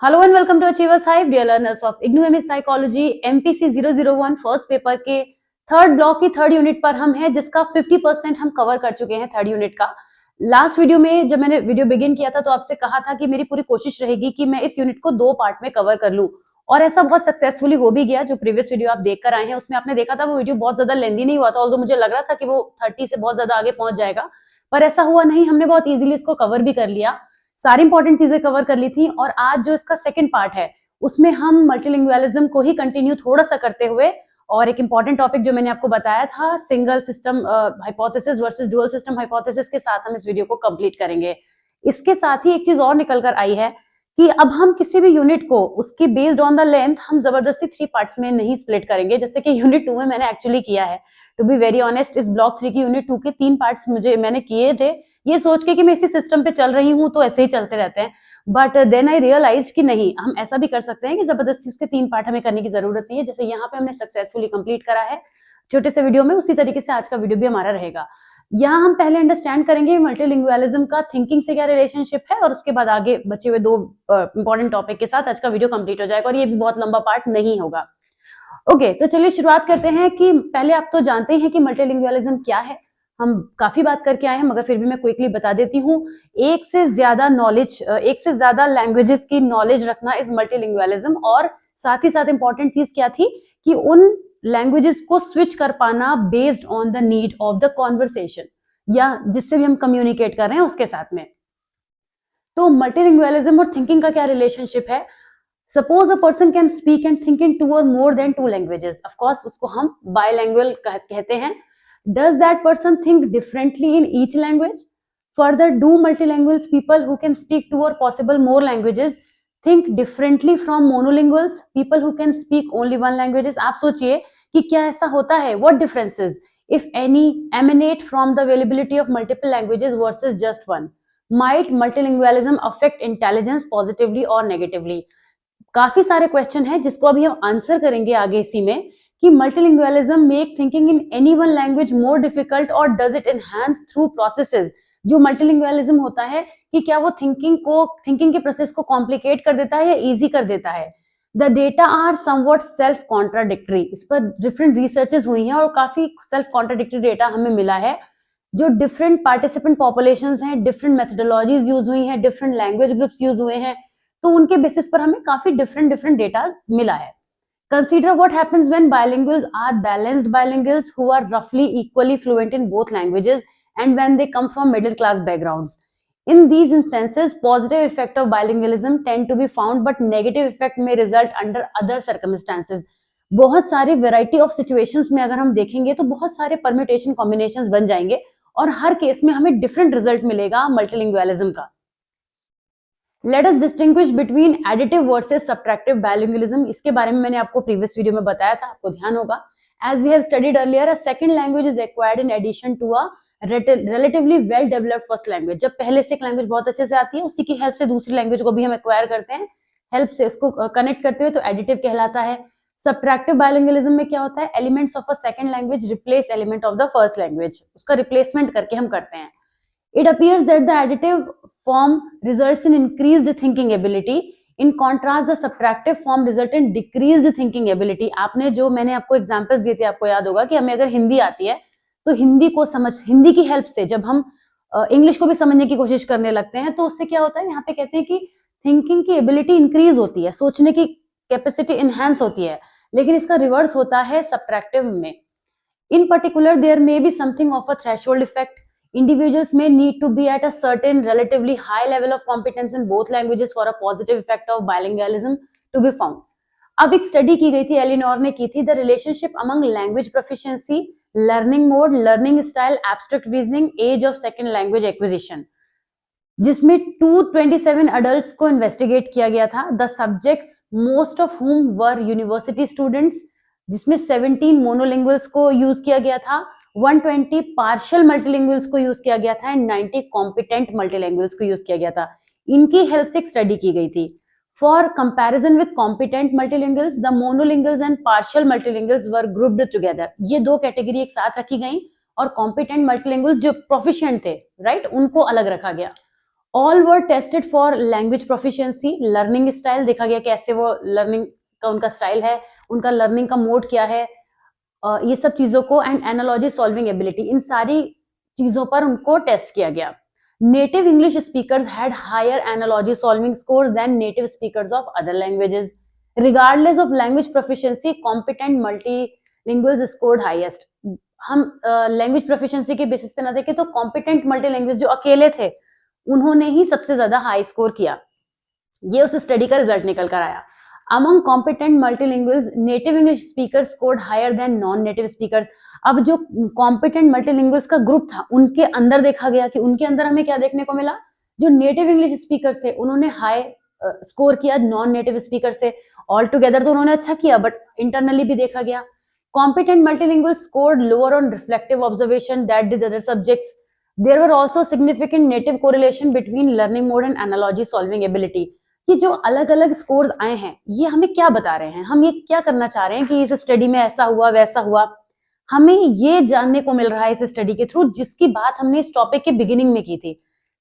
Hello and welcome to achievers hive dear learners of IGNOU MS psychology MPC 001 first paper के third block की third unit पर हम हैं, जिसका 50% हम कवर कर चुके हैं थर्ड यूनिट का। लास्ट वीडियो में जब मैंने वीडियो बिगिन किया था तो आपसे कहा था कि मेरी पूरी कोशिश रहेगी कि मैं इस यूनिट को 2 पार्ट में कवर कर लूं, और ऐसा बहुत सक्सेसफुली हो भी गया। जो प्रीवियस वीडियो आप देख कर आए हैं उसमें आपने देखा था वो वीडियो बहुत ज्यादा लेंदी नहीं हुआ था, ऑल्दो मुझे लग रहा था कि वो 30 से बहुत ज्यादा आगे पहुंच जाएगा, पर ऐसा हुआ नहीं। हमने बहुत इजीली इसको कवर भी कर लिया, सारी इंपॉर्टेंट चीजें कवर कर ली थी। और आज जो इसका सेकंड पार्ट है उसमें हम मल्टीलिंगुअलिज्म को ही कंटिन्यू थोड़ा सा करते हुए, और एक इंपॉर्टेंट टॉपिक जो मैंने आपको बताया था single system hypothesis versus dual system hypothesis के साथ हम इस वीडियो को कंप्लीट करेंगे। इसके साथ ही एक चीज और निकल कर आई है कि अब हम किसी भी यूनिट को उसकी बेस्ड ऑन द लेंथ हम जबरदस्ती 3 पार्ट्स में नहीं स्प्लिट करेंगे, जैसे कि यूनिट 2 में मैंने एक्चुअली किया है। टू बी वेरी ऑनेस्ट, इस ब्लॉक 3 की यूनिट 2 के 3 पार्ट्स मैंने किए थे, ये सोच के कि मैं इसी सिस्टम पे चल रही हूँ तो ऐसे ही चलते रहते हैं। बट देन आई रियलाइज कि नहीं, हम ऐसा भी कर सकते हैं कि जबरदस्ती उसके 3 पार्ट हमें करने की जरूरत नहीं है। जैसे यहाँ पे हमने सक्सेसफुली कंप्लीट करा है छोटे से वीडियो में, उसी तरीके से आज का वीडियो भी हमारा रहेगा। यहाँ हम पहले अंडरस्टैंड करेंगे मल्टीलिंगुअलिज्म का थिंकिंग से क्या रिलेशनशिप है, और उसके बाद आगे बचे हुए 2 इंपॉर्टेंट टॉपिक के साथ आज का वीडियो कंप्लीट हो जाएगा, और ये भी बहुत लंबा पार्ट नहीं होगा। ओके, तो चलिए शुरुआत करते हैं कि पहले आप तो जानते हैं कि मल्टीलिंगुअलिज्म क्या है। हम काफी बात करके आए हैं, मगर फिर भी मैं क्विकली बता देती हूँ। एक से ज्यादा लैंग्वेजेस की नॉलेज रखना इज मल्टीलिंगुअलिज्म, और साथ ही साथ इंपॉर्टेंट चीज क्या थी कि उन लैंग्वेजेस को स्विच कर पाना based on the need of the conversation, या जिससे भी हम कम्युनिकेट कर रहे हैं उसके साथ में। तो मल्टीलिंगुअलिज्म और थिंकिंग का क्या रिलेशनशिप है? Suppose a person can speak and think in 2 or more than 2 languages, of course उसको हम बायलैंग्युअल कहते हैं। Does that person think differently in each language? Further, do multilanguage people who can speak 2 or possible more languages think differently from monolinguals people who can speak only 1 languages? आप सोचिए कि क्या ऐसा होता है? What differences if any emanate from the availability of multiple languages versus just one? Might multilingualism affect intelligence positively or negatively? काफी सारे question है जिसको अभी हम आंसर करेंगे आगे इसी में, कि multilingualism make thinking in any one language more difficult or does it enhance thought processes? जो मल्टीलिंगुअलिज्म होता है कि क्या वो थिंकिंग के प्रोसेस को कॉम्प्लिकेट कर देता है या इजी कर देता है? The data are somewhat self contradictory. इस पर डिफरेंट रिसर्चेस हुई हैं और काफी सेल्फ कॉन्ट्राडिक्टरी डेटा हमें मिला है। जो डिफरेंट पार्टिसिपेंट पॉपुलेशंस हैं, डिफरेंट मेथोडोलॉजीज यूज हुई हैं, डिफरेंट लैंग्वेज ग्रुप्स यूज हुए हैं, तो उनके बेसिस पर हमें काफी डिफरेंट डेटा मिला है। Consider what happens when bilinguals are balanced bilinguals who are रफली equally fluent in both languages and when they come from middle class backgrounds. In these instances, positive effect of bilingualism tend to be found, but negative effect may result under other circumstances. बहुत सारे variety of situations में अगर हम देखेंगे तो बहुत सारे permutation combinations बन जाएंगे, और हर केस में हमें डिफरेंट रिजल्ट मिलेगा मल्टीलिंगुअलिज्म का। Let us distinguish between additive versus subtractive bilingualism. इसके बारे में मैंने आपको प्रीवियस वीडियो में बताया था, आपको ध्यान होगा। As we have studied earlier, a second language is acquired in addition to a relatively well developed first language. जब पहले से एक लैंग्वेज बहुत अच्छे से आती है, उसी की हेल्प से दूसरी लैंग्वेज को भी हम एक्वायर करते हैं, हेल्प से उसको कनेक्ट करते हुए, तो एडिटिव कहलाता है। सब्ट्रैक्टिव बायलिंगुअलिज्म में क्या होता है? Elements of a second language replace element of the first language, उसका रिप्लेसमेंट करके हम करते हैं। It appears that the additive form results in increased thinking ability, in contrast the subtractive form result in decreased thinking ability. आपने जो मैंने आपको examples दिए थे, आपको याद होगा कि हमें अगर हिंदी आती है तो हिंदी की हेल्प से जब हम इंग्लिश को भी समझने की कोशिश करने लगते हैं, तो उससे क्या होता है? यहाँ पे कहते हैं कि थिंकिंग की एबिलिटी इंक्रीज होती है, सोचने की कैपेसिटी इनहैंस होती है, लेकिन इसका रिवर्स होता है सब्ट्रैक्टिव में। In particular there may be something of a threshold effect. Individuals may need to be at a certain relatively high level of competence in both languages for a positive effect of bilingualism to be found. अब एक study की गई थी, Eleanor ने की थी, the relationship among language proficiency, learning mode, learning style, abstract reasoning, age of second language acquisition, जिसमें 227 adults को इन्वेस्टिगेट किया गया था। द सब्जेक्ट्स मोस्ट ऑफ हुम वर यूनिवर्सिटी स्टूडेंट्स, जिसमें 17 मोनोलिंगुअल्स को यूज किया गया था, 120 पार्शियल मल्टीलिंगुअल्स को यूज किया गया था एंड 90 कॉम्पिटेंट मल्टीलिंगुअल्स को यूज किया गया था। इनकी हेल्प से एक स्टडी की गई थी। For comparison with competent multilinguals, the monolinguals and partial multilinguals were grouped together. ये 2 कैटेगरी एक साथ रखी गई, और कॉम्पिटेंट मल्टीलिंगुअल्स जो प्रोफिशिएंट थे, राइट, उनको अलग रखा गया। All were tested for language proficiency, learning style देखा गया कैसे वो लर्निंग का उनका स्टाइल है, उनका लर्निंग का मोड क्या है, ये सब चीजों को, एंड एनालॉजी सॉल्विंग एबिलिटी, इन सारी चीजों पर उनको टेस्ट किया गया. Native English speakers had higher analogy solving score than native speakers of other languages. Regardless of language proficiency, competent multilinguals scored highest. हम लैंग्वेज प्रोफिशिएंसी के बेसिस पे ना देखें तो कॉम्पिटेंट मल्टी लैंग्वेज जो अकेले थे उन्होंने ही सबसे ज्यादा हाई स्कोर किया. ये उस स्टडी का रिजल्ट निकल कर आया. Among competent multilinguals, native English speakers scored higher than non-native speakers. अब जो competent multilinguals का ग्रुप था उनके अंदर देखा गया कि उनके अंदर हमें क्या देखने को मिला, जो नेटिव इंग्लिश स्पीकर्स थे उन्होंने हाई स्कोर किया नॉन नेटिव स्पीकर से. ऑल टुगेदर तो उन्होंने अच्छा किया, बट इंटरनली भी देखा गया. Competent multilinguals scored lower on reflective observation that did other subjects. There were also significant native correlation between learning mode and analogy solving ability. कि जो अलग अलग स्कोर्स आए हैं ये हमें क्या बता रहे हैं, हम ये क्या करना चाह रहे हैं कि इस स्टडी में ऐसा हुआ वैसा हुआ. हमें ये जानने को मिल रहा है इस स्टडी के थ्रू, जिसकी बात हमने इस टॉपिक के बिगिनिंग में की थी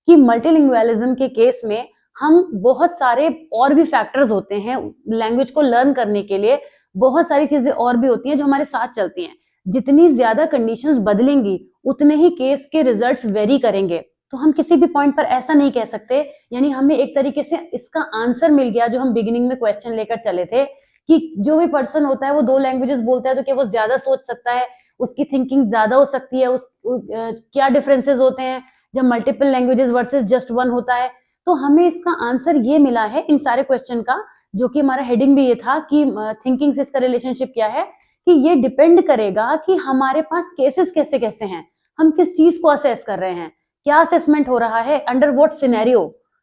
कि मल्टीलिंगुअलिज्म के केस में हम बहुत सारे और भी फैक्टर्स होते हैं लैंग्वेज को लर्न करने के लिए, बहुत सारी चीजें और भी होती हैं जो हमारे साथ चलती हैं. जितनी ज्यादा कंडीशंस बदलेंगी उतने ही केस के रिजल्ट्स वेरी करेंगे. तो हम किसी भी पॉइंट पर ऐसा नहीं कह सकते, यानी हमें एक तरीके से इसका आंसर मिल गया जो हम बिगिनिंग में क्वेश्चन लेकर चले थे कि जो भी पर्सन होता है वो 2 लैंग्वेजेस बोलता है तो क्या वो ज्यादा सोच सकता है, उसकी थिंकिंग ज्यादा हो सकती है, क्या डिफरेंसेस होते हैं जब multiple languages versus just one होता है. तो हमें इसका आंसर ये मिला है इन सारे क्वेश्चन का, जो कि हमारा हेडिंग भी ये था कि थिंकिंग से इसका रिलेशनशिप क्या है, कि ये डिपेंड करेगा कि हमारे पास केसेस कैसे कैसे हैं, हम किस चीज को असेस कर रहे हैं, क्या असेसमेंट हो रहा है, अंडर व्हाट सिनेरियो,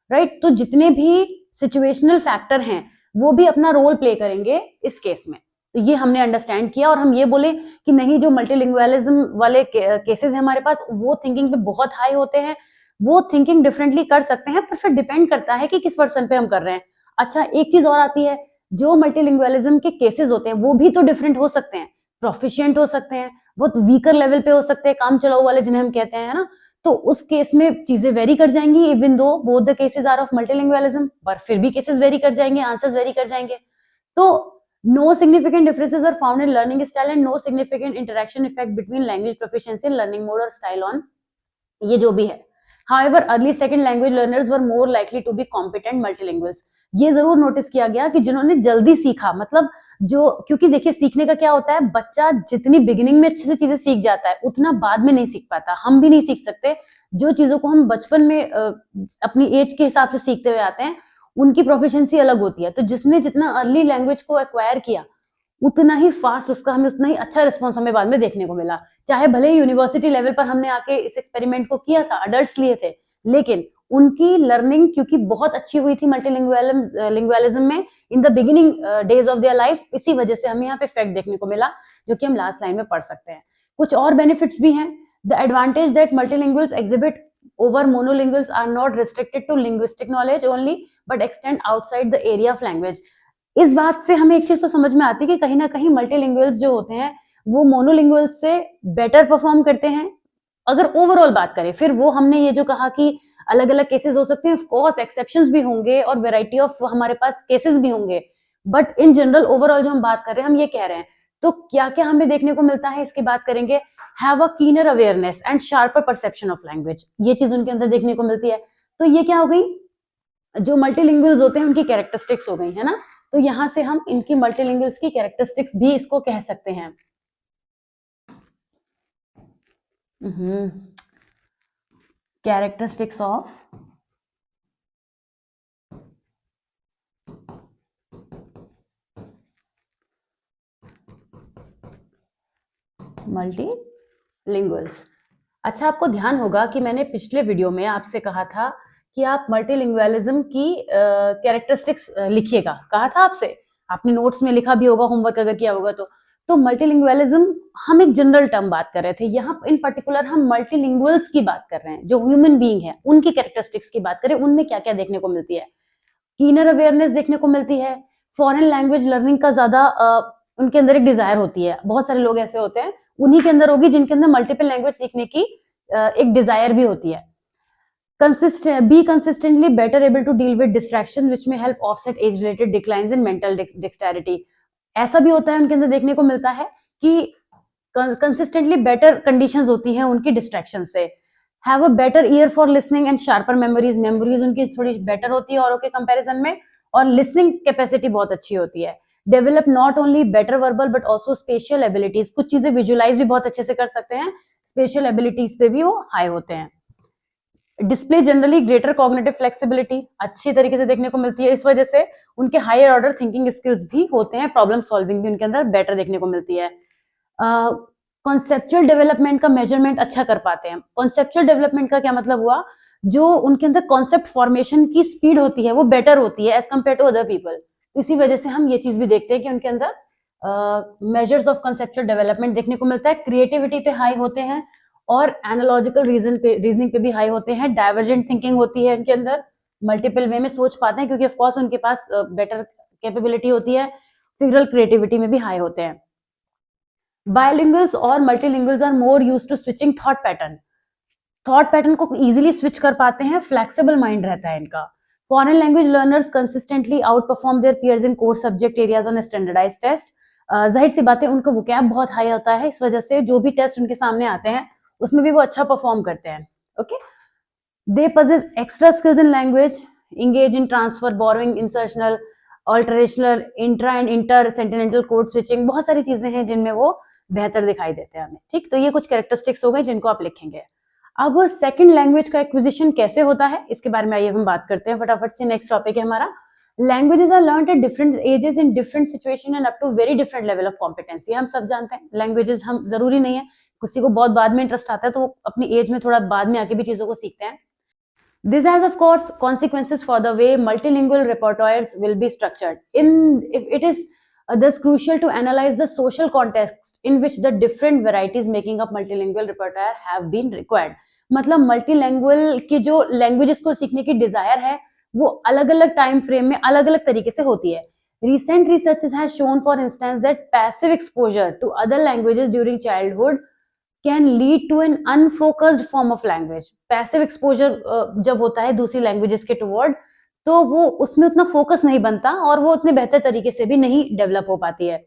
राइट. तो जितने भी सिचुएशनल फैक्टर हैं वो भी अपना रोल प्ले करेंगे इस केस में. तो ये हमने अंडरस्टैंड किया और हम ये बोले कि नहीं, जो मल्टीलिंगुअलिज्म वाले केसेस हैं हमारे पास वो थिंकिंग पे बहुत हाई होते हैं, वो थिंकिंग डिफरेंटली कर सकते हैं, पर फिर डिपेंड करता है कि किस पर्सन पे हम कर रहे हैं. अच्छा, एक चीज और आती है, जो मल्टीलिंगुअलिज्म के केसेस होते हैं वो भी तो डिफरेंट हो सकते हैं, प्रोफिशिएंट हो सकते हैं, बहुत वीकर लेवल पे हो सकते हैं, काम चलाऊ वाले जिन्हें हम कहते हैं ना. तो उस केस में चीजें वेरी कर जाएंगी, even though both the cases are of multilingualism, पर फिर भी केसेस वेरी कर जाएंगे, आंसर्स वेरी कर जाएंगे. तो no significant differences are found in learning style and no significant interaction effect between language proficiency, learning mode और स्टाइल ऑन ये जो भी है. However, early second language learners were more likely to be competent multilinguals. ये जरूर notice किया गया कि जिन्होंने जल्दी सीखा, मतलब जो, क्योंकि देखिए सीखने का क्या होता है, बच्चा जितनी बिगिनिंग में अच्छे से चीजें सीख जाता है उतना बाद में नहीं सीख पाता. हम भी नहीं सीख सकते. जो चीजों को हम बचपन में अपनी एज के हिसाब से सीखते हुए आते हैं उनकी प्रोफिशिएंसी अलग होती है. तो जिसने जितना अर्ली लैंग्वेज को एक्वायर किया उतना ही फास्ट उसका हमें उतना ही अच्छा रिस्पॉन्स हमें बाद में देखने को मिला. चाहे भले ही यूनिवर्सिटी लेवल पर हमने आके इस एक्सपेरिमेंट को किया था, अडल्ट्स लिए थे, लेकिन उनकी लर्निंग क्योंकि बहुत अच्छी हुई थी मल्टीलिंगुअलिज्म में in the beginning days of their life, इसी वजह से हमें यहाँ पे इफेक्ट देखने को मिला, जो कि हम लास्ट लाइन में पढ़ सकते हैं. कुछ और बेनिफिट्स भी हैं. The advantage that multilinguals exhibit over monolinguals are not restricted to linguistic knowledge only but extend outside the area of language. इस बात से हमें एक चीज तो समझ में आती है कि कहीं ना कहीं मल्टीलिंगुअल्स जो होते हैं वो मोनोलिंगुअल्स से बेटर परफॉर्म करते हैं. अगर ओवरऑल बात करें, फिर वो हमने ये जो कहा कि अलग अलग केसेस हो सकते हैं, ऑफ कोर्स एक्सेप्शंस भी होंगे और वैरायटी ऑफ हमारे पास केसेस भी होंगे, बट इन जनरल ओवरऑल जो हम बात कर रहे हैं हम ये कह रहे हैं. तो क्या क्या हमें देखने को मिलता है इसकी बात करेंगे. Have a keener awareness and sharper perception of language, ये चीज उनके अंदर देखने को मिलती है. तो ये क्या हो गई, जो मल्टीलिंगुअल्स होते हैं उनकी कैरेक्टरिस्टिक्स हो गई है ना. तो यहां से हम इनकी मल्टीलिंगुअल्स की कैरेक्टरिस्टिक्स भी इसको कह सकते हैं. Characteristics of multilinguals. अच्छा, आपको ध्यान होगा कि मैंने पिछले वीडियो में आपसे कहा था कि आप मल्टीलिंगुअलिज्म की कैरेक्टरिस्टिक्स लिखिएगा, कहा था आपसे, आपने नोट्स में लिखा भी होगा, होमवर्क अगर किया होगा तो मल्टीलिंगुअलिज्म हम एक जनरल टर्म बात कर रहे थे, यहाँ इन पर्टिकुलर हम मल्टीलिंगुअल्स की बात कर रहे हैं, जो ह्यूमन बीइंग है उनकी कैरेक्टरिस्टिक्स की बात करें, उनमें क्या क्या देखने को मिलती है. कीनर अवेयरनेस देखने को मिलती है, फॉरेन लैंग्वेज लर्निंग का ज्यादा उनके अंदर एक डिजायर होती है. बहुत सारे लोग ऐसे होते हैं, उन्हीं के अंदर होगी जिनके अंदर मल्टीपल लैंग्वेज सीखने की एक डिजायर भी होती है. Be consistently better able to deal with distractions which may help offset age related declines in mental dexterity. ऐसा भी होता है उनके अंदर देखने को मिलता है कि कंसिस्टेंटली बेटर कंडीशंस होती हैं उनकी डिस्ट्रैक्शन से. Have a better year for listening and sharper memories. Memories उनकी थोड़ी बेटर होती है औरों के कंपैरिजन में, और लिसनिंग कैपेसिटी बहुत अच्छी होती है. Develop not only better verbal but also special abilities. कुछ चीजें विजुअलाइज भी बहुत अच्छे से कर सकते हैं, स्पेशल एबिलिटीज पे भी वो हाई होते हैं. Display generally greater cognitive flexibility. अच्छी तरीके से देखने को मिलती है, इस वजह से उनके हायर ऑर्डर थिंकिंग स्किल्स भी होते हैं, प्रॉब्लम सॉल्विंग भी उनके अंदर बेटर देखने को मिलती है. कॉन्सेप्चुअल डेवलपमेंट का मेजरमेंट अच्छा कर पाते हैं. कॉन्सेप्चुअल डेवलपमेंट का क्या मतलब हुआ, जो उनके अंदर कॉन्सेप्ट फॉर्मेशन की स्पीड होती है वो बेटर होती है as compare to other people. इसी वजह से हम ये चीज भी देखते हैं कि उनके अंदर मेजर्स ऑफ कॉन्सेप्चुअल डेवलपमेंट देखने को मिलता है. क्रिएटिविटी पे हाई होते हैं और एनालॉजिकल रीजनिंग पे भी हाई होते हैं. डाइवर्जेंट थिंकिंग होती है इनके अंदर, मल्टीपल वे में सोच पाते हैं क्योंकि ऑफ कोर्स उनके पास बेटर कैपेबिलिटी होती है. फिगरल क्रिएटिविटी में भी हाई होते हैं. बायलिंगुअल्स और multilinguals are more used to switching thought pattern. Thought pattern को इजीली स्विच कर पाते हैं, फ्लेक्सिबल माइंड रहता है इनका. Foreign language learners consistently out perform their peers in core subject areas on standardised test. जाहिर सी बात है उनका वोकैब बहुत हाई होता है, इस वजह से जो भी टेस्ट उनके सामने आते हैं उसमें भी वो अच्छा परफॉर्म करते हैं. Okay, they possess extra skills in language, engage in transfer, borrowing, insertional, alterational, intra and inter sentential code switching. बहुत सारी चीजें हैं जिनमें वो बेहतर दिखाई देते हैं हमें. ठीक, तो ये कुछ कैरेक्टरिस्टिक्स हो गए जिनको आप लिखेंगे. अब सेकंड लैंग्वेज का एक्विजिशन कैसे होता है इसके बारे में आइए हम बात करते हैं फटाफट से. नेक्स्ट टॉपिक है हमारा, languages are learned at different ages in different situation and up to very different level of competency. हम सब जानते हैं लैंग्वेजेस हम जरूरी नहीं है, किसी को बहुत बाद में इंटरेस्ट आता है तो वो अपनी एज में थोड़ा बाद में आके भी चीजों को सीखते हैं. This has, of course, consequences for the way multilingual repertoires will be structured. If it is thus crucial to analyze the social context in which the different varieties making up multilingual repertoire have been required. मतलब multilingual की जो languages को सीखने की desire है वो अलग-अलग time frame में अलग-अलग तरीके से होती है. Recent research has shown, for instance, that passive exposure to other languages during childhood can lead to an unfocused form of language. Passive exposure जब होता है दूसरी languages के toward, तो वो उसमें उतना फोकस नहीं बनता और वो उतने बेहतर तरीके से भी नहीं डेवलप हो पाती है.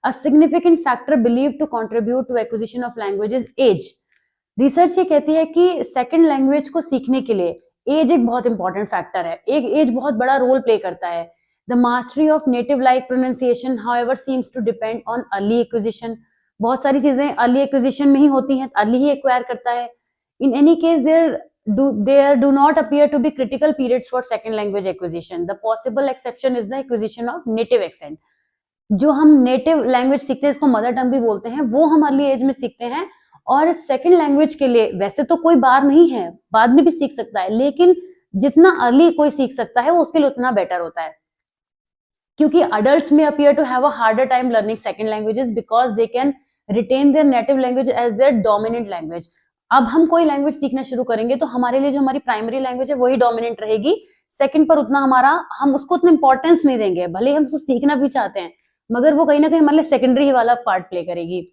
A significant factor believed to contribute to acquisition of language is age. Research ये कहती है कि सेकंड लैंग्वेज को सीखने के लिए एज एक बहुत इंपॉर्टेंट फैक्टर है. एक एज बहुत बड़ा रोल प्ले करता है. The mastery of native like pronunciation however seems to depend on early acquisition. बहुत सारी चीजें अर्ली एक्विजिशन में ही होती हैं, अर्ली ही एक्वायर करता है. In any case there do not appear to be critical periods for second language acquisition. The possible exception is the acquisition of native accent. जो हम नेटिव लैंग्वेज सीखते हैं, इसको मदर टंग भी बोलते हैं, वो हम अर्ली एज में सीखते हैं. और सेकंड लैंग्वेज के लिए वैसे तो कोई बार नहीं है, बाद में भी सीख सकता है, लेकिन जितना अर्ली कोई सीख सकता है वो उसके लिए उतना बेटर होता है. क्योंकि adults may appear to have a harder time learning second languages because they can retain their native language as their dominant language. अब हम कोई लैंग्वेज सीखना शुरू करेंगे तो हमारे लिए जो हमारी प्राइमरी लैंग्वेज है वही डोमिनेंट रहेगी. सेकंड पर उतना हम उसको उतना इंपॉर्टेंस नहीं देंगे, भले ही हम उसको सीखना भी चाहते हैं, मगर वो कहीं ना कहीं हमारे लिए सेकेंडरी वाला पार्ट प्ले करेगी.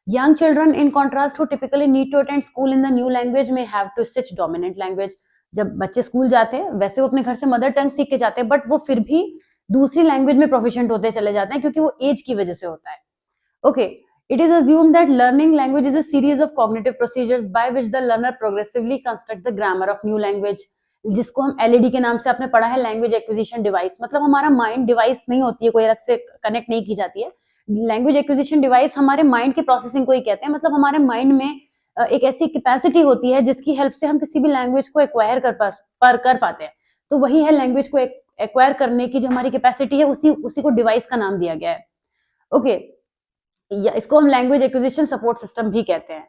Young children, in contrast, who typically need to attend school in the new language may have to switch dominant language. जब बच्चे स्कूल जाते हैं वैसे वो अपने घर से मदर टंग सीख के जाते हैं, बट वो फिर भी दूसरी लैंग्वेज में प्रोफिशिएंट होते चले जाते हैं क्योंकि वो एज की वजह से होता है. Okay, it is assumed that learning language is a series of cognitive procedures by which the learner progressively construct the grammar of new language, जिसको हम एलईडी के नाम से आपने पढ़ा है, लैंग्वेज एक्विजिशन डिवाइस. मतलब हमारा माइंड डिवाइस नहीं होती है, कोई अलग से कनेक्ट नहीं की जाती है. लैंग्वेज एक्विजिशन डिवाइस हमारे माइंड की प्रोसेसिंग को ही कहते हैं. मतलब हमारे माइंड में एक ऐसी कैपेसिटी होती है जिसकी हेल्प से हम किसी भी लैंग्वेज को एक्वायर कर पाते हैं. तो वही है लैंग्वेज को एक्वायर करने की जो हमारी कैपेसिटी है, उसी को डिवाइस का नाम दिया गया है. ओके, इसको हम लैंग्वेज एक्विजिशन सपोर्ट सिस्टम भी कहते हैं.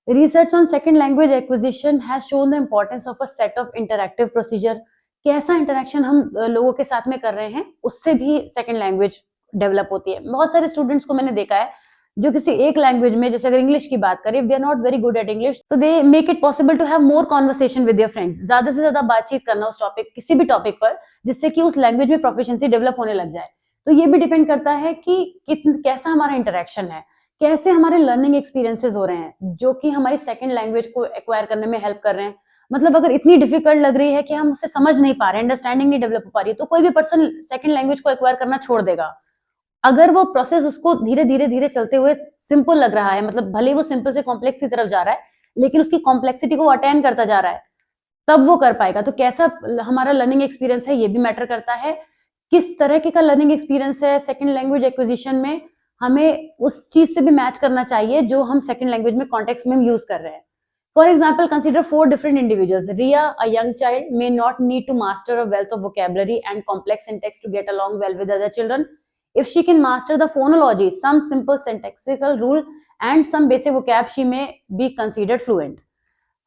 Research on second language acquisition has shown the importance of a set of interactive procedure. कैसा इंटरेक्शन हम लोगों के साथ में कर रहे हैं उससे भी सेकंड लैंग्वेज डेवलप होती है. बहुत सारे स्टूडेंट्स को मैंने देखा है जो किसी एक लैंग्वेज में, जैसे अगर इंग्लिश की बात करें, if they are not very good at English, तो they make it possible to have more conversation with their friends. ज्यादा से ज्यादा बातचीत करना उस टॉपिक, किसी भी टॉपिक पर, जिससे कि उस लैंग्वेज में प्रोफिशिएंसी डेवलप होने लग जाए. तो ये भी डिपेंड करता है कि कैसा हमारा इंटरेक्शन है, कैसे हमारे लर्निंग एक्सपीरियंसेस हो रहे हैं जो कि हमारी सेकंड लैंग्वेज को एक्वायर करने में हेल्प कर रहे हैं. मतलब अगर इतनी डिफिकल्ट लग रही है कि हम उसे समझ नहीं पा रहे, अंडरस्टैंडिंग नहीं डेवलप हो पा रही है, तो कोई भी पर्सन सेकंड लैंग्वेज को एक्वायर करना छोड़ देगा। अगर वो प्रोसेस उसको धीरे धीरे धीरे चलते हुए सिंपल लग रहा है, मतलब भले वो सिंपल से कॉम्प्लेक्स की तरफ जा रहा है, लेकिन उसकी कॉम्प्लेक्सिटी को अटेन करता जा रहा है, तब वो कर पाएगा। तो कैसा हमारा लर्निंग एक्सपीरियंस है ये भी मैटर करता है। किस तरह का लर्निंग एक्सपीरियंस है सेकंड लैंग्वेज एक्विजिशन में, हमें उस चीज से भी मैच करना चाहिए जो हम सेकंड लैंग्वेज में कॉन्टेक्स्ट में हम यूज कर रहे हैं। For example, consider 4 different individuals. Ria, a young child, may not need to master a wealth of vocabulary and complex syntax to get along well with other children. If she can master the phonology, some simple syntactical rule, and some basic vocab, she may be considered fluent.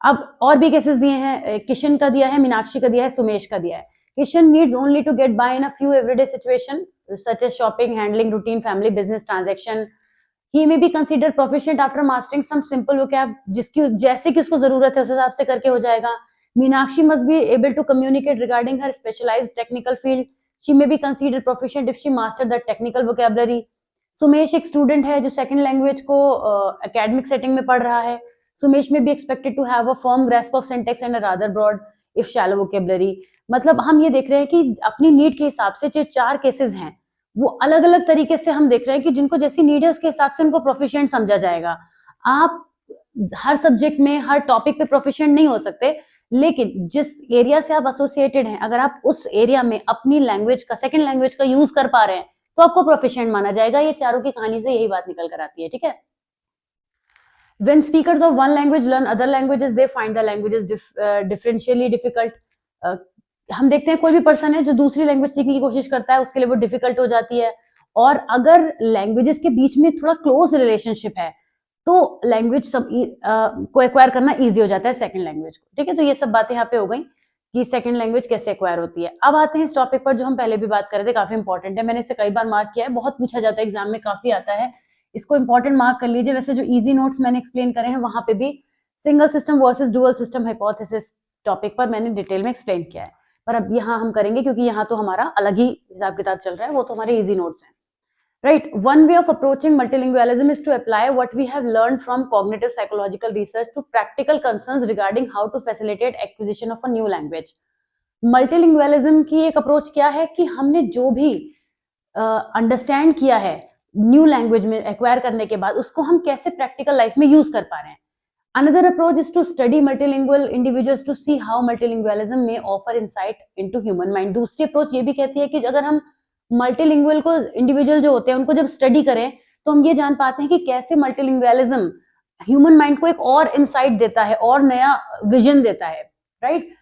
अब और भी cases दिए हैं, किशन का दिया है, मीनाक्षी का दिया है, सुमेश का दिया है। Kishan needs only to get by in a few everyday situation such as shopping, handling routine family business transaction. He may be consider proficient after mastering some simple vocab, जिसकी जैसे कि उसको जरूरत है उस हिसाब से करके हो जाएगा। Meenakshi must be able to communicate regarding her specialised technical field, she may be consider proficient if she master the technical vocabulary. Sumesh एक स्टूडेंट है जो सेकंड लैंग्वेज को एकेडमिक सेटिंग में पढ़ रहा है। सुमेश में भी expected to have a firm grasp of syntax and a rather broad if shallow vocabulary. मतलब हम ये देख रहे हैं कि अपनी नीड के हिसाब से जो 4 केसेस हैं वो अलग अलग तरीके से हम देख रहे हैं कि जिनको जैसी नीड है उसके हिसाब से उनको प्रोफिशिएंट समझा जाएगा। आप हर सब्जेक्ट में हर टॉपिक पे प्रोफिशिएंट नहीं हो सकते, लेकिन जिस एरिया से आप एसोसिएटेड हैं, अगर आप उस एरिया में अपनी लैंग्वेज का सेकंड लैंग्वेज का यूज कर पा रहे हैं तो आपको प्रोफिशिएंट माना जाएगा। ये चारों की कहानी से यही बात निकल कर आती है, ठीक है। When speakers of one language learn other languages, they find the languages differentially difficult. हम देखते हैं कोई भी पर्सन है जो दूसरी लैंग्वेज सीखने की कोशिश करता है उसके लिए वो डिफिकल्ट हो जाती है। और अगर लैंग्वेजेस के बीच में थोड़ा क्लोज रिलेशनशिप है तो लैंग्वेज सब को एक्वायर करना इजी हो जाता है सेकंड लैंग्वेज को, ठीक है। तो ये सब बातें यहाँ पे हो गई कि सेकंड लैंग्वेज कैसे एक्वायर होती है। अब आते हैं इस टॉपिक पर जो हम पहले भी बात कर रहे थे, काफी इंपॉर्टेंट है, मैंने इसे कई बार मार्क किया है, बहुत पूछा जाता है एग्जाम में, काफी आता है, इसको इंपॉर्टेंट मार्क कर लीजिए। वैसे जो इजी नोट्स मैंने एक्सप्लेन करे हैं वहां पे भी single system versus dual system hypothesis topic पर मैंने डिटेल में एक्सप्लेन किया है, पर अब यहाँ हम करेंगे क्योंकि यहाँ तो हमारा अलग ही हिसाब किताब चल रहा है, वो तो हमारे इजी नोट्स हैं, right. One way of approaching multilingualism is to apply what we have learned from cognitive psychological research to practical concerns regarding how to facilitate acquisition of a new language. Multilingualism की एक approach क्या है कि हमने जो भी understand किया है न्यू लैंग्वेज में एक्वायर करने के बाद उसको हम कैसे प्रैक्टिकल लाइफ में यूज कर पा रहे हैं। Another approach is to study multilingual individuals to see how multilingualism may offer insight into human mind. दूसरी अप्रोच ये भी कहती है कि अगर हम मल्टीलिंगुअल को इंडिविजुअल जो होते हैं उनको जब स्टडी करें तो हम ये जान पाते हैं कि कैसे मल्टीलिंगुअलिज्म ह्यूमन माइंड को एक और इंसाइट देता है और नया विजन देता है, right.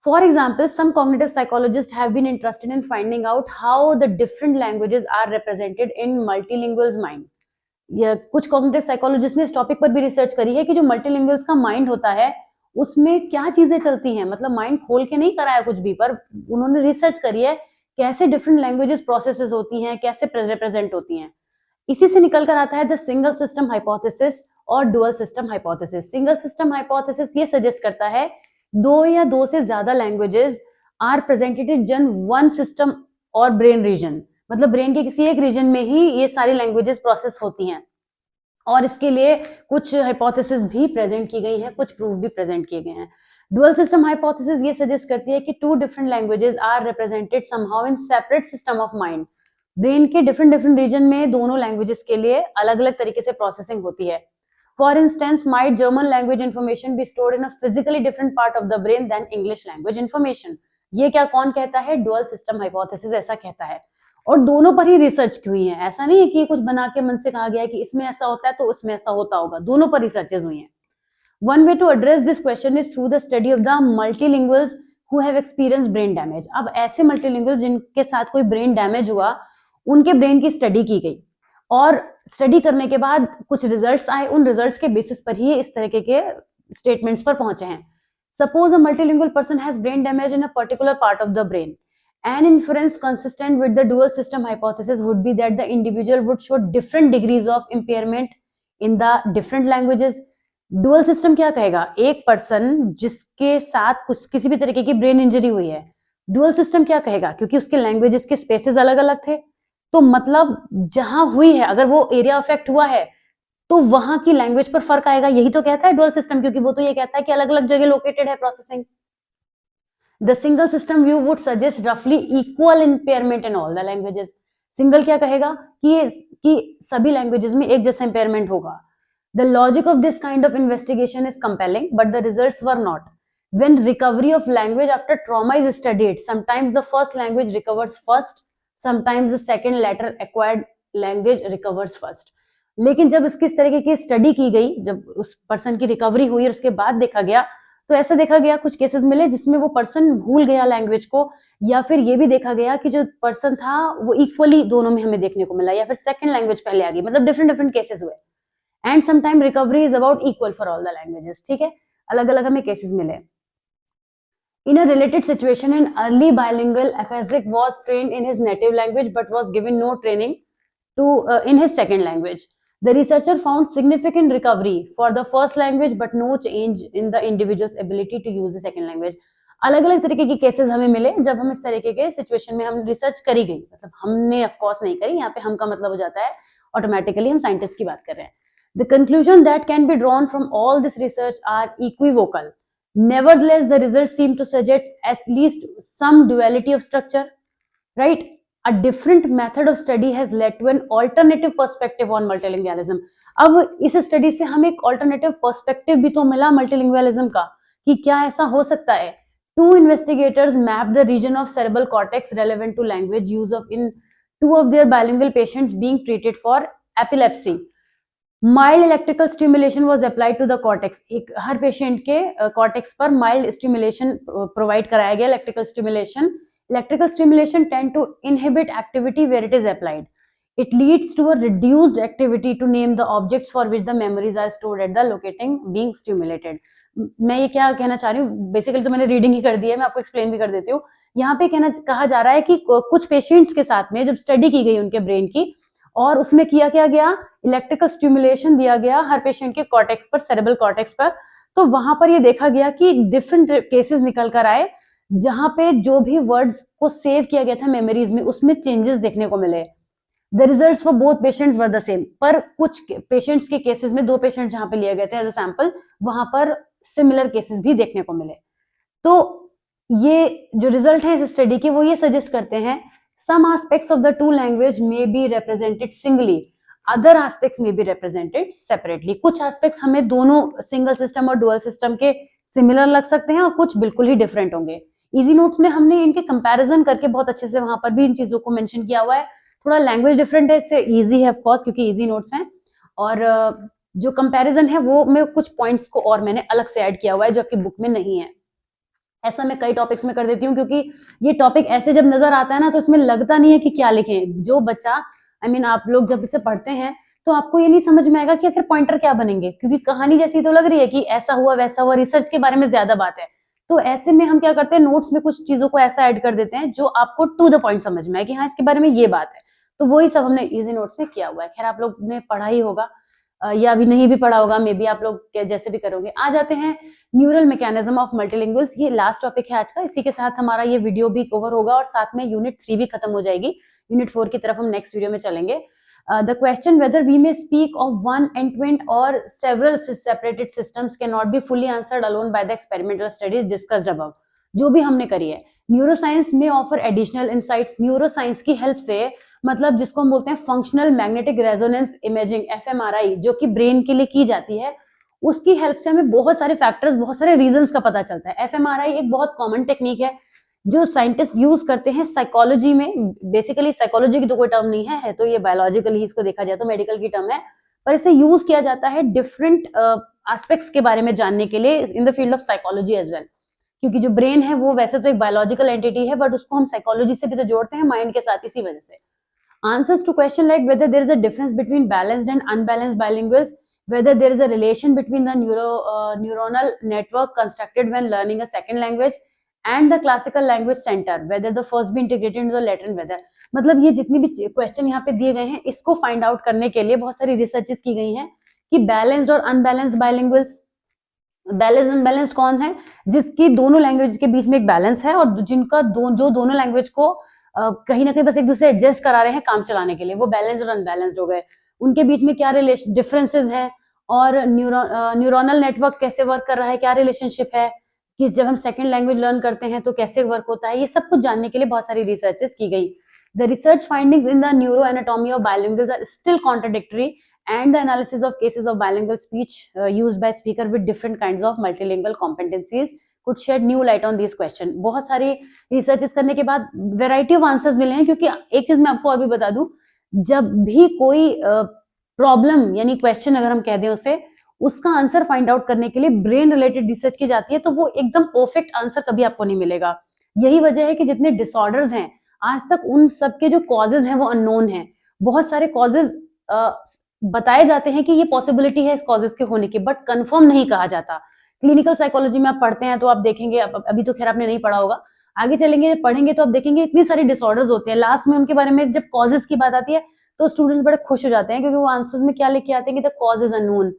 For example, some cognitive psychologists have been interested in finding out how the different languages are represented in multilingual's mind. कुछ कॉग्निटिव साइकोलॉजिस्ट ने इस टॉपिक पर भी रिसर्च करी है कि जो मल्टीलिंगुअल्स का माइंड होता है उसमें क्या चीजें चलती हैं, मतलब माइंड खोल के नहीं कराया कुछ भी, पर उन्होंने रिसर्च करी है कैसे डिफरेंट लैंग्वेजेस प्रोसेसेस होती हैं, कैसे रिप्रेजेंट होती हैं। इसी से निकल कर आता है द सिंगल सिस्टम हाइपोथेसिस और dual system hypothesis. Single system hypothesis ये सजेस्ट करता है 2 या 2 से ज्यादा लैंग्वेजेस आर प्रेजेंटेड इन जन वन सिस्टम और ब्रेन रीजन, मतलब ब्रेन के किसी एक रीजन में ही ये सारी लैंग्वेजेस प्रोसेस होती हैं। और इसके लिए कुछ हाइपोथेसिस भी प्रेजेंट की गई हैं, कुछ प्रूफ भी प्रेजेंट किए गए हैं। डुअल सिस्टम हाइपोथेसिस ये सजेस्ट करती है कि 2 different languages are represented somehow in separate system of mind. Brain के डिफरेंट रीजन में दोनों लैंग्वेजेस के लिए अलग अलग तरीके से प्रोसेसिंग होती है। For instance, might German language information be stored in a physically different part of the brain than English language information. ये क्या कौन कहता है? डुअल सिस्टम हाइपोथेसिस ऐसा कहता है। और दोनों पर ही रिसर्च की हुई है, ऐसा नहीं है कि ये कुछ बना के मन से कहा गया है कि इसमें ऐसा होता है तो उसमें ऐसा होता होगा, दोनों पर रिसर्चेस हुई हैं। One way to address this question is through the study of the multilinguals who have experience brain damage. अब ऐसे मल्टीलिंगुअल्स जिनके साथ कोई ब्रेन डैमेज हुआ उनके ब्रेन की स्टडी की गई और स्टडी करने के बाद कुछ रिजल्ट्स आए, उन रिजल्ट्स के बेसिस पर ही इस तरीके के स्टेटमेंट्स पर पहुंचे हैं। Suppose a multilingual person has brain damage in a particular part of the brain. An inference consistent with the dual system hypothesis would be that the individual would show different degrees of impairment in the different languages. Dual system क्या कहेगा? एक person जिसके साथ कुछ किसी भी तरीके की ब्रेन इंजरी हुई है, डुअल सिस्टम क्या कहेगा? क्योंकि उसके लैंग्वेजेस के स्पेसेस अलग अलग थे, तो मतलब जहां हुई है, अगर वो एरिया अफेक्ट हुआ है तो वहां की लैंग्वेज पर फर्क आएगा। यही तो कहता है डुअल सिस्टम, क्योंकि वो तो ये कहता है कि अलग अलग जगह लोकेटेड है processing. The single system view would suggest रफली equal impairment in all the languages. Single क्या कहेगा कि सभी लैंग्वेजेस में एक जैसा इम्पेयरमेंट होगा। The logic of this kind of investigation is compelling but the results were not. When recovery of language after trauma is studied, sometimes the first language recovers first, sometimes the second later acquired language recovers first. लेकिन जब इसकी इस तरीके की study की गई, जब उस पर्सन की रिकवरी हुई और उसके बाद देखा गया, तो ऐसा देखा गया कुछ केसेस मिले जिसमें वो पर्सन भूल गया लैंग्वेज को, या फिर ये भी देखा गया कि जो पर्सन था वो इक्वली दोनों में हमें देखने को मिला, या फिर सेकंड लैंग्वेज पहले आ गई, मतलब डिफरेंट डिफरेंट केसेस हुए। And sometime recovery is about equal for all the languages. ठीक है, अलग अलग हमें केसेस मिले। In a related situation, an early bilingual aphasic was trained in his native language but was given no training in his second language. The researcher found significant recovery for the first language but no change in the individual's ability to use the second language. अलग अलग तरीके की cases हमें मिले जब हम इस तरीके के सिचुएशन में हम रिसर्च करी गई, मतलब हमने ऑफ कोर्स नहीं करी, यहाँ पे हम का मतलब हो जाता है ऑटोमेटिकली हम साइंटिस्ट की बात कर रहे हैं। The conclusion that can be drawn from all this research are equivocal. Nevertheless, the results seem to suggest at least some duality of structure, right? A different method of study has led to an alternative perspective on multilingualism. अब इस study से हमें एक alternative perspective भी तो मिला multilingualism का, कि क्या ऐसा हो सकता है। Two investigators mapped the region of cerebral cortex relevant to language use in two of their bilingual patients being treated for epilepsy. Mild electrical stimulation was applied to the cortex. एक हर patient के cortex पर mild stimulation provide कराया गया, electrical stimulation. Electrical stimulation tend to inhibit activity where it is applied. It leads to a reduced activity to name the objects for which the memories are stored at the locating being stimulated. मैं ये क्या कहना चाह रही हूँ, basically तो मैंने reading ही कर दी है, मैं आपको एक्सप्लेन भी कर देती हूँ। यहाँ पे कहा जा रहा है कि कुछ पेशेंट्स के साथ में जब स्टडी की गई उनके ब्रेन की, और उसमें किया क्या गया, इलेक्ट्रिकल स्टिमुलेशन दिया गया हर पेशेंट के कॉर्टेक्स पर, सेरेब्रल कॉर्टेक्स पर। तो वहां पर ये देखा गया कि डिफरेंट केसेस निकल कर आए जहां पे जो भी वर्ड्स को सेव किया गया था मेमोरीज में, उसमें चेंजेस देखने को मिले। The results for both patients were the same. पर कुछ पेशेंट्स के केसेस में, 2 पेशेंट जहां पे लिए गए थे एज अ सैंपल, वहां पर सिमिलर केसेस भी देखने को मिले। तो ये जो रिजल्ट है इस स्टडी के, वो ये सजेस्ट करते हैं some aspects of the two language may be represented singly, other aspects may be represented separately. कुछ aspects हमें दोनों सिंगल सिस्टम और डुअल सिस्टम के सिमिलर लग सकते हैं और कुछ बिल्कुल ही डिफरेंट होंगे। इजी नोट्स में हमने इनके कंपैरिजन करके बहुत अच्छे से वहां पर भी इन चीजों को मेंशन किया हुआ है। थोड़ा लैंग्वेज डिफरेंट है, इससे इजी है ऑफ कोर्स क्योंकि इजी नोट्स हैं, और जो कंपैरिजन है वो मैं कुछ पॉइंट्स को और मैंने अलग से ऐड किया हुआ है जो आपकी बुक में नहीं है। ऐसा मैं कई टॉपिक्स में कर देती हूँ क्योंकि ये टॉपिक ऐसे जब नजर आता है ना तो इसमें लगता नहीं है कि क्या लिखें। जो बच्चा आप लोग जब इसे पढ़ते हैं तो आपको ये नहीं समझ में आएगा कि आखिर पॉइंटर क्या बनेंगे, क्योंकि कहानी जैसी तो लग रही है कि ऐसा हुआ वैसा हुआ, रिसर्च के बारे में ज्यादा बात है। तो ऐसे में हम क्या करते हैं, नोट्स में कुछ चीजों को ऐसा ऐड कर देते हैं जो आपको टू द पॉइंट समझ में आए कि हाँ इसके बारे में ये बात है। तो वही सब हमने इजी नोट्स में किया हुआ है। खैर आप लोग ने पढ़ा ही होगा या अभी नहीं भी पढ़ा होगा, मे बी आप लोग जैसे भी करोगे। आ जाते हैं न्यूरल मैकेनिज्म ऑफ मल्टीलिंगुअल्स। ये लास्ट टॉपिक है आज का, इसी के साथ हमारा ये वीडियो भी कवर होगा और साथ में यूनिट 3 भी खत्म हो जाएगी। यूनिट 4 की तरफ हम नेक्स्ट वीडियो में चलेंगे। The question whether we may speak of one and or several separated systems can not be fully answered alone by the experimental studies discussed above. जो भी हमने करी है, न्यूरोसाइंस में ऑफर एडिशनल इनसाइट्स। न्यूरोसाइंस की help से, मतलब जिसको हम बोलते हैं functional magnetic resonance imaging fMRI, जो कि ब्रेन के लिए की जाती है, उसकी हेल्प से हमें बहुत सारे फैक्टर्स, बहुत सारे रीजंस का पता चलता है। एफएमआरआई एक बहुत कॉमन टेक्निक है जो साइंटिस्ट यूज करते हैं साइकोलॉजी में। बेसिकली साइकोलॉजी की तो कोई टर्म नहीं है, तो ये बायोलॉजिकल ही इसको देखा जाए तो मेडिकल की टर्म है, पर इसे यूज किया जाता है डिफरेंट एस्पेक्ट्स के बारे में जानने के लिए in the field of psychology as well. क्योंकि जो ब्रेन है वो वैसे तो एक बायोलॉजिकल एंटिटी है, बट उसको हम साइकोलॉजी से भी तो जोड़ते हैं माइंड के साथ, इसी वजह से। Answers to question like whether there is a difference between balanced and unbalanced bilinguals, whether there is a relation between the neuronal network constructed when learning a second language and the classical language center, whether the first be integrated into the latter and whether, मतलब ये जितनी भी question यहाँ पे दिए गए हैं इसको फाइंड आउट करने के लिए बहुत सारी रिसर्चेस की गई हैं कि बैलेंस्ड और अनबैलेंस्ड बाइलिंगुअल्स। बैलेंस्ड अनबैलेंस्ड कौन है, जिसकी दोनों लैंग्वेज के बीच में एक बैलेंस है और जिनका जो दोनों लैंग्वेज को कहीं ना कहीं बस एक दूसरे एडजस्ट करा रहे हैं काम चलाने के लिए, वो बैलेंस्ड और अनबैलेंस्ड हो गए। उनके बीच में क्या डिफरेंसेस हैं, और न्यूरोनल नेटवर्क कैसे वर्क कर रहा है, क्या रिलेशनशिप है, कि जब हम सेकंड लैंग्वेज लर्न करते हैं तो कैसे वर्क होता है, ये सब कुछ जानने के लिए बहुत सारी रिसर्चेस की गई। The research findings in the neuro anatomy of bilinguals are still contradictory and the analysis of cases of bilingual speech used by speaker with different kinds of multilingual competencies could shed new light on this question. बहुत सारी researches करने के बाद variety of answers मिले हैं, क्योंकि एक चीज मैं आपको अभी बता दूं, जब भी कोई प्रॉब्लम यानी क्वेश्चन अगर हम कह दें उसे, उसका आंसर फाइंड आउट करने के लिए ब्रेन रिलेटेड रिसर्च की जाती है, तो वो एकदम परफेक्ट आंसर कभी आपको नहीं मिलेगा। यही वजह है कि जितने डिसऑर्डर्स हैं आज तक उन सब के जो कॉजेज हैं वो अननोन हैं। बहुत सारे कॉजेज बताए जाते हैं कि ये पॉसिबिलिटी है इस कॉजेज के होने की, बट कंफर्म नहीं कहा जाता। क्लिनिकल साइकोलॉजी में आप पढ़ते हैं तो आप देखेंगे, अभी तो खैर आपने नहीं पढ़ा होगा, आगे चलेंगे पढ़ेंगे तो आप देखेंगे इतनी सारी डिसऑर्डर्स होते हैं, लास्ट में उनके बारे में जब कॉजेज की बात आती है तो स्टूडेंट्स बड़े खुश हो जाते हैं, क्योंकि वो आंसर्स में क्या लेके आते हैं कि the cause is unknown,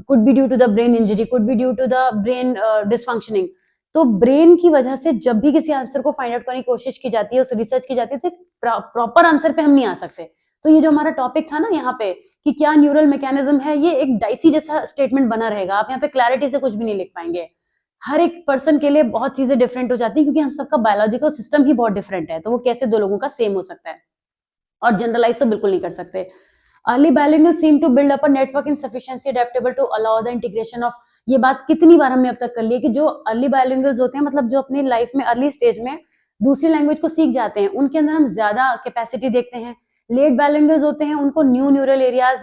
could be due to the brain injury, could be due to the brain dysfunctioning. तो ब्रेन की वजह से जब भी किसी आंसर को फाइंड आउट करने की कोशिश की जाती है, उस रिसर्च की जाती है, तो प्रॉपर आंसर पे हम नहीं आ सकते। तो ये जो हमारा टॉपिक था ना यहाँ पे कि क्या न्यूरल मैकेनिज्म है, ये एक डाइसी जैसा स्टेटमेंट बना रहेगा। आप यहाँ पे क्लैरिटी से कुछ भी नहीं लिख पाएंगे। हर एक पर्सन के लिए बहुत चीजें डिफरेंट हो जाती है, क्योंकि हम सबका बायोलॉजिकल सिस्टम ही बहुत डिफरेंट है, तो वो कैसे दो लोगों का सेम हो सकता है, और जनरलाइज तो बिल्कुल नहीं कर सकते। Early bilinguals seem to build up a network in sufficiency adaptable to allow the integration of, ये बात कितनी बार हमने अब तक कर ली है कि जो अर्ली बायलिंगुअल्स होते हैं, मतलब जो अपनी लाइफ में अर्ली स्टेज में दूसरी लैंग्वेज को सीख जाते हैं, उनके अंदर हम ज्यादा कैपेसिटी देखते हैं। लेट बायलिंगुअल्स होते हैं, उनको new neural areas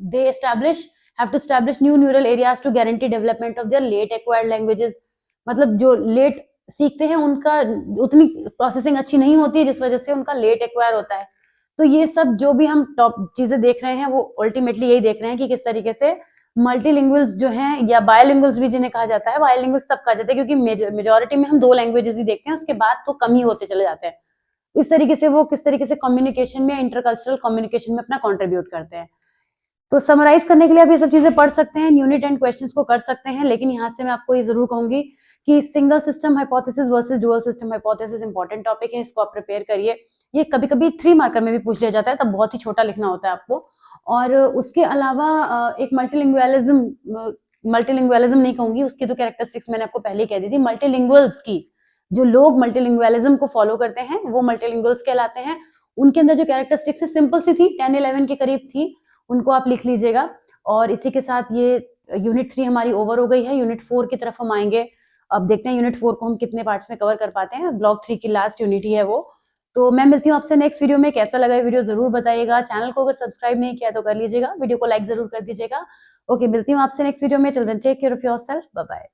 they establish have to establish new neural areas to guarantee development of their late acquired languages. मतलब जो लेट सीखते हैं उनका उतनी प्रोसेसिंग अच्छी नहीं होती है, जिस वजह से उनका लेट एक्वायर होता है। तो ये सब जो भी हम टॉप चीजें देख रहे हैं वो अल्टीमेटली यही देख रहे हैं कि किस तरीके से मल्टीलिंगुअल्स जो हैं, या बायलिंगुअल्स भी जिन्हें कहा जाता है, बायलिंगुअल्स तब कहा जाता है क्योंकि मेजॉरिटी में हम दो लैंग्वेजेस ही देखते हैं, उसके बाद तो कम ही होते चले जाते हैं। इस तरीके से वो किस तरीके से कम्युनिकेशन में, इंटरकल्चरल कम्युनिकेशन में अपना कॉन्ट्रीब्यूट करते हैं। तो समराइज करने के लिए आप ये सब चीजें पढ़ सकते हैं, यूनिट एंड क्वेश्चंस को कर सकते हैं, लेकिन यहाँ से मैं आपको ये जरूर कहूंगी कि single system hypothesis versus dual system hypothesis important topic है, इसको आप प्रिपेयर करिए। ये कभी कभी 3 मार्कर में भी पूछ लिया जाता है, तब बहुत ही छोटा लिखना होता है आपको। और उसके अलावा एक मल्टीलिंगुअलिज्म नहीं कहूंगी, उसकी तो कैरेक्टरिस्टिक्स मैंने आपको पहले ही कह दी थी। मल्टीलिंगुअल्स की, जो लोग मल्टीलिंगुअलिज्म को फॉलो करते हैं वो मल्टीलिंगुअल्स कहलाते हैं। उनके अंदर जो कैरेक्टरिस्टिक्स है सिंपल सी थी, 10-11 के करीब थी, उनको आप लिख लीजिएगा। और इसी के साथ ये यूनिट 3 हमारी ओवर हो गई है। यूनिट 4 की तरफ हम आएंगे। अब देखते हैं यूनिट 4 को हम कितने पार्ट्स में कवर कर पाते हैं। ब्लॉक 3 की लास्ट यूनिट ही है वो। तो मैं मिलती हूँ आपसे नेक्स्ट वीडियो में। कैसा लगा ये वीडियो जरूर बताइएगा। चैनल को अगर सब्सक्राइब नहीं किया तो कर लीजिएगा, वीडियो को लाइक जरूर कर दीजिएगा। ओके, मिलती हूँ आपसे नेक्स्ट वीडियो में। Till then take care of yourself, bye bye.